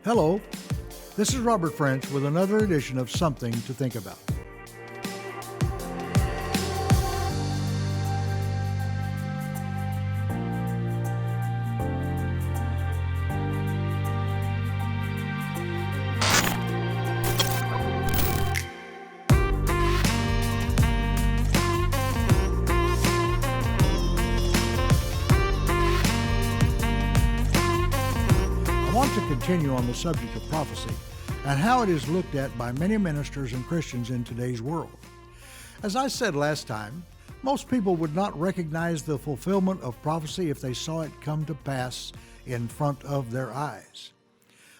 Hello, this is Robert French with another edition of Something to Think About. I want to continue on the subject of prophecy and how it is looked at by many ministers and Christians in today's world. As I said last time, most people would not recognize the fulfillment of prophecy if they saw it come to pass in front of their eyes.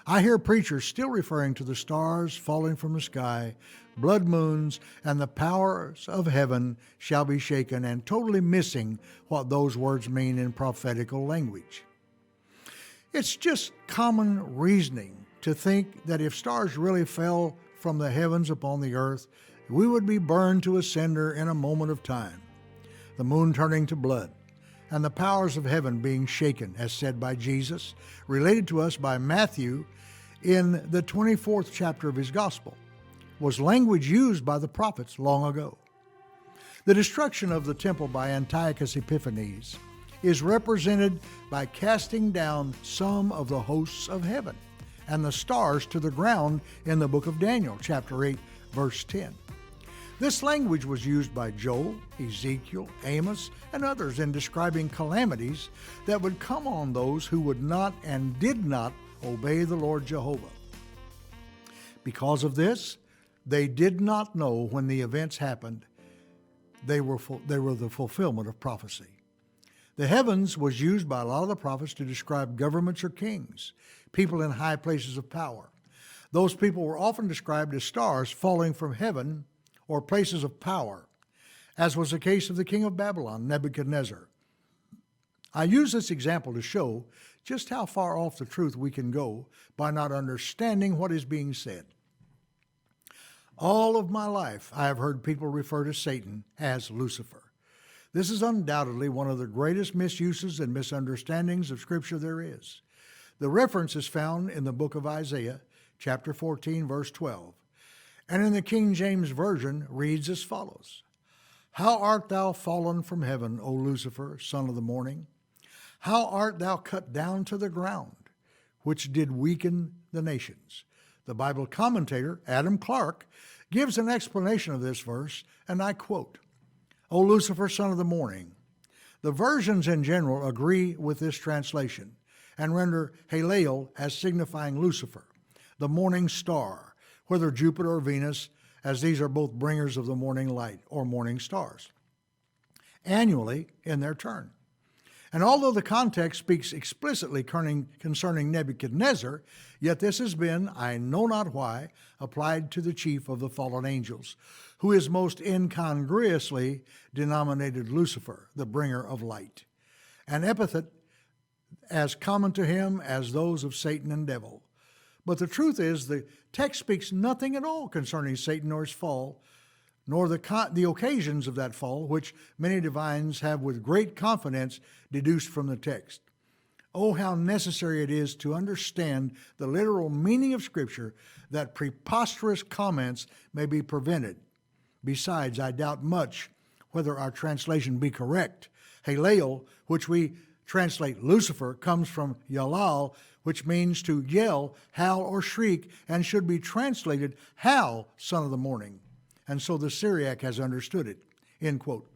I hear preachers still referring to the stars falling from the sky, blood moons, and the powers of heaven shall be shaken, and totally missing what those words mean in prophetical language. It's just common reasoning to think that if stars really fell from the heavens upon the earth, we would be burned to a cinder in a moment of time, the moon turning to blood, and the powers of heaven being shaken, as said by Jesus, related to us by Matthew in the 24th chapter of his gospel, was language used by the prophets long ago. The destruction of the temple by Antiochus Epiphanes is represented by casting down some of the hosts of heaven and the stars to the ground in the book of Daniel, chapter 8, verse 10. This language was used by Joel, Ezekiel, Amos, and others in describing calamities that would come on those who would not and did not obey the Lord Jehovah. Because of this, they did not know when the events happened. They were the fulfillment of prophecy. The heavens was used by a lot of the prophets to describe governments or kings, people in high places of power. Those people were often described as stars falling from heaven or places of power, as was the case of the king of Babylon, Nebuchadnezzar. I use this example to show just how far off the truth we can go by not understanding what is being said. All of my life, I have heard people refer to Satan as Lucifer. This is undoubtedly one of the greatest misuses and misunderstandings of Scripture there is. The reference is found in the book of Isaiah, chapter 14, verse 12, and in the King James Version reads as follows: How art thou fallen from heaven, O Lucifer, son of the morning? How art thou cut down to the ground, which did weaken the nations? The Bible commentator, Adam Clarke, gives an explanation of this verse, and I quote, O Lucifer, son of the morning. The versions in general agree with this translation and render Halel as signifying Lucifer, the morning star, whether Jupiter or Venus, as these are both bringers of the morning light or morning stars, annually in their turn. And although the context speaks explicitly concerning Nebuchadnezzar, yet this has been, I know not why, applied to the chief of the fallen angels, who is most incongruously denominated Lucifer, the bringer of light, an epithet as common to him as those of Satan and devil. But the truth is, the text speaks nothing at all concerning Satan or his fall, nor the occasions of that fall, which many divines have with great confidence deduced from the text. Oh, how necessary it is to understand the literal meaning of Scripture, that preposterous comments may be prevented. Besides, I doubt much whether our translation be correct. Halel, which we translate Lucifer, comes from Yalal, which means to yell, howl, or shriek, and should be translated Hal, son of the morning. And so the Syriac has understood it, end quote.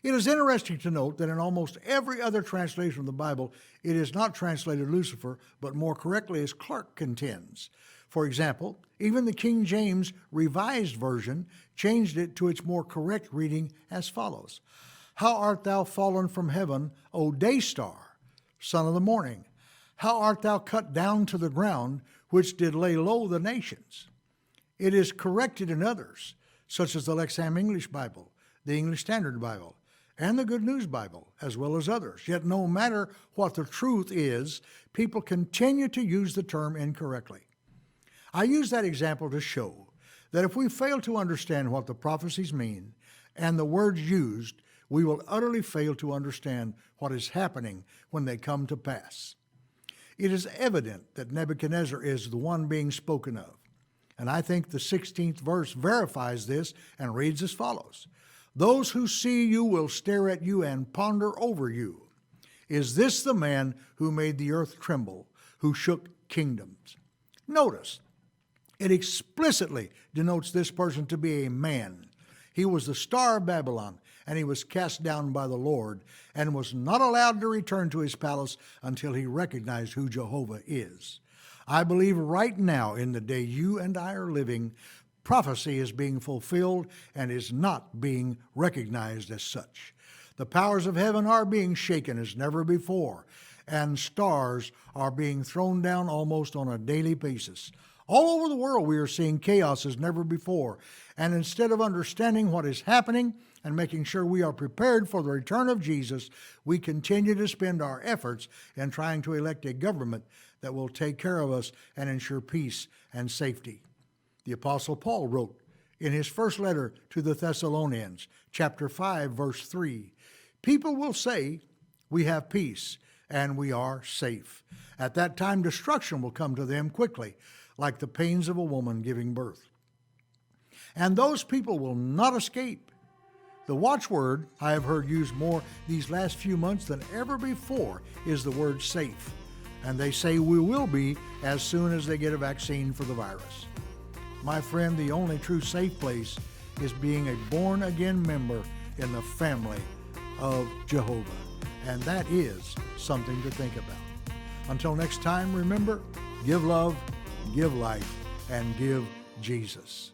It is interesting to note that in almost every other translation of the Bible, it is not translated Lucifer, but more correctly as Clarke contends. For example, even the King James Revised Version changed it to its more correct reading as follows: How art thou fallen from heaven, O day star, son of the morning? How art thou cut down to the ground, which did lay low the nations? It is corrected in others, such as the Lexham English Bible, the English Standard Bible, and the Good News Bible, as well as others. Yet no matter what the truth is, people continue to use the term incorrectly. I use that example to show that if we fail to understand what the prophecies mean and the words used, we will utterly fail to understand what is happening when they come to pass. It is evident that Nebuchadnezzar is the one being spoken of. And I think the 16th verse verifies this and reads as follows. Those who see you will stare at you and ponder over you. Is this the man who made the earth tremble, who shook kingdoms? Notice, it explicitly denotes this person to be a man. He was the star of Babylon, and he was cast down by the Lord, and was not allowed to return to his palace until he recognized who Jehovah is. I believe right now, in the day you and I are living, prophecy is being fulfilled and is not being recognized as such. The powers of heaven are being shaken as never before, and stars are being thrown down almost on a daily basis. All over the world, we are seeing chaos as never before. And instead of understanding what is happening and making sure we are prepared for the return of Jesus, we continue to spend our efforts in trying to elect a government that will take care of us and ensure peace and safety. The Apostle Paul wrote in his first letter to the Thessalonians, chapter 5, verse 3, people will say, we have peace and we are safe. At that time, destruction will come to them quickly, like the pains of a woman giving birth. And those people will not escape. The watchword I have heard used more these last few months than ever before is the word safe. And they say we will be as soon as they get a vaccine for the virus. My friend, the only true safe place is being a born-again member in the family of Jehovah. And that is something to think about. Until next time, remember, give love, give life, and give Jesus.